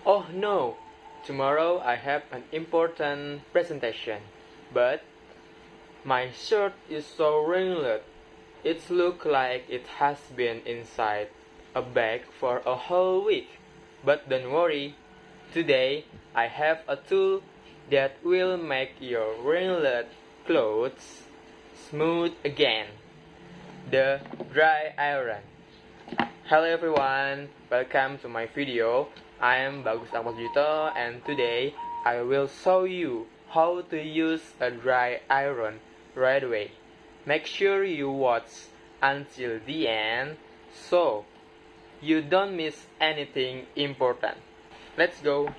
Oh no! Tomorrow I have an important presentation, but my shirt is so wrinkled. It looks like it has been inside a bag for a whole week. But don't worry, today I have a tool that will make your wrinkled clothes smooth again. The dry iron. Hello everyone, welcome to my video. I am Bagus Ahmad Juto and today I will show you how to use a dry iron right away. Make sure you watch until the end so you don't miss anything important. Let's go.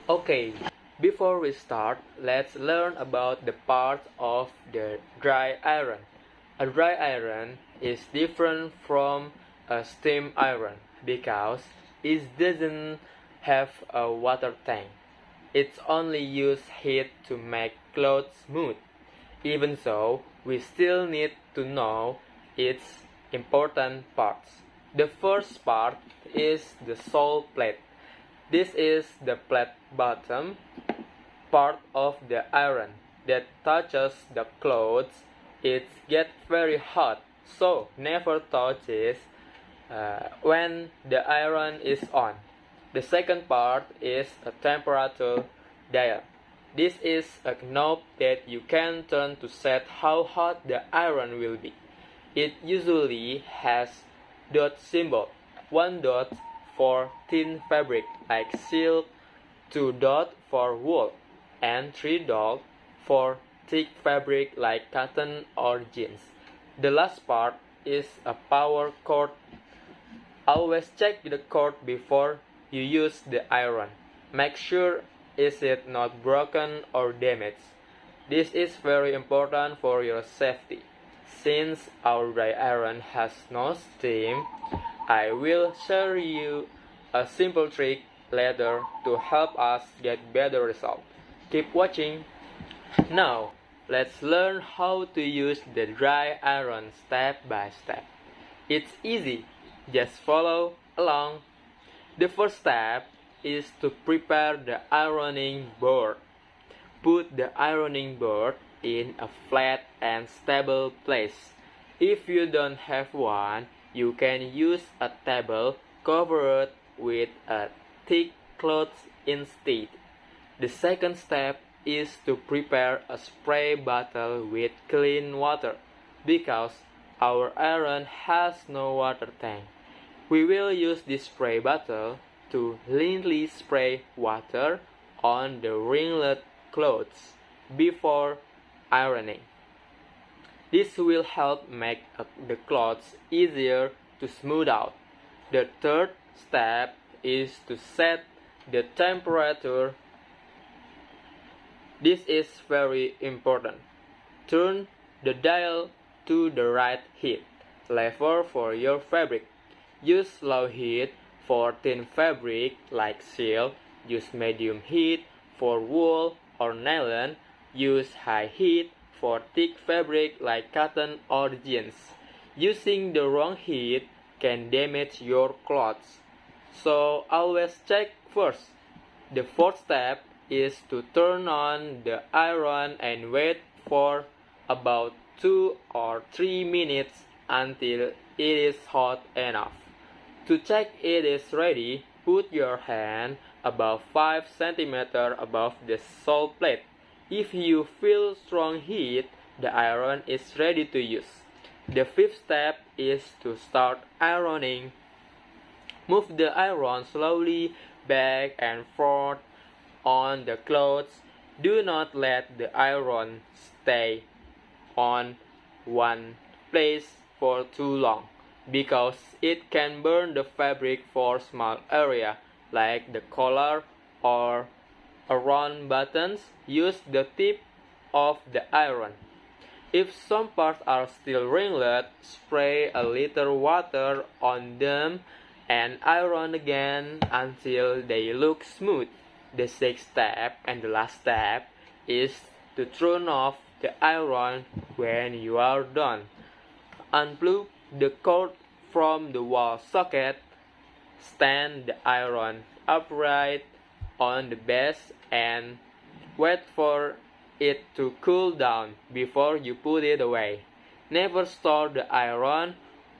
Okay, before we start, let's learn about the parts of the dry iron. A dry iron is different from a steam iron because it doesn't have a water tank. It only uses heat to make clothes smooth. Even so, we still need to know its important parts. The first part is the sole plate. This is the plate bottom part of the iron that touches the clothes. It gets very hot, so never touch it when the iron is on. The second part is a temperature dial. This is a knob that you can turn to set how hot the iron will be. It usually has dot symbol, 1 dot for thin fabric like silk, 2 dot for wool, and 3 dot for thick fabric like cotton or jeans. The last part is a power cord. Always check the cord before you use the iron. Make sure is it not broken or damaged. This is very important for your safety. Since our dry iron has no steam, I will share you a simple trick later to help us get better results. Keep watching. Now, let's learn how to use the dry iron step by step. It's easy. Just follow along. The first step is to prepare the ironing board. Put the ironing board in a flat and stable place. If you don't have one, you can use a table covered with a thick cloth instead. The second step is to prepare a spray bottle with clean water because our iron has no water tank. We will use this spray bottle to gently spray water on the wrinkled clothes before ironing. This will help make the clothes easier to smooth out. The third step is to set the temperature. This is very important. Turn the dial to the right heat level for your fabric. Use low heat for thin fabric like silk. Use medium heat for wool or nylon. Use high heat for thick fabric like cotton or jeans. Using the wrong heat can damage your clothes, so always check first. The fourth step is to turn on the iron and wait for about 2 or 3 minutes until it is hot enough. To check it is ready, put your hand about 5 cm above the sole plate. If you feel strong heat, the iron is ready to use. The fifth step is to start ironing. Move the iron slowly back and forth on the clothes. Do not let the iron stay on one place for too long, because it can burn the fabric for small area like the collar or around buttons. Use the tip of the iron. If some parts are still wrinkled, spray a little water on them and iron again until they look smooth. The sixth step and the last step is to turn off the iron when you are done. Unplug the cord from the wall socket. Stand the iron upright on the base and wait for it to cool down before you put it away. Never store the iron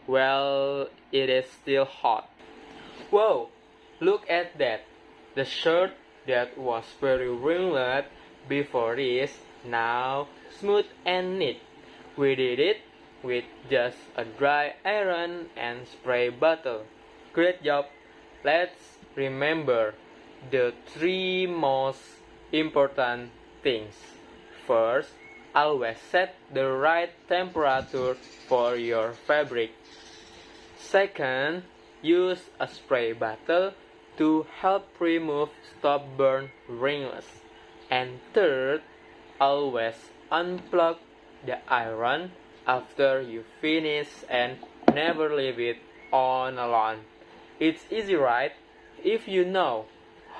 while it is still hot. Whoa, look at that. The shirt that was very wrinkled before is now smooth and neat. We did it with just a dry iron and spray bottle. Great job! Let's remember the three most important things. First, always set the right temperature for your fabric. Second, use a spray bottle to help remove stubborn wrinkles. And third, always unplug the iron after you finish and never leave it on alone. It's easy, right? If you know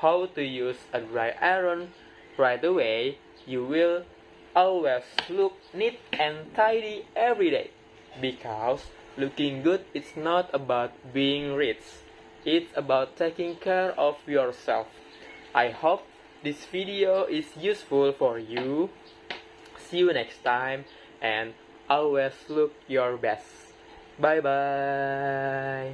how to use a dry iron right away, you will always look neat and tidy every day. Because looking good is not about being rich. It's about taking care of yourself. I hope this video is useful for you. See you next time and always look your best. Bye bye.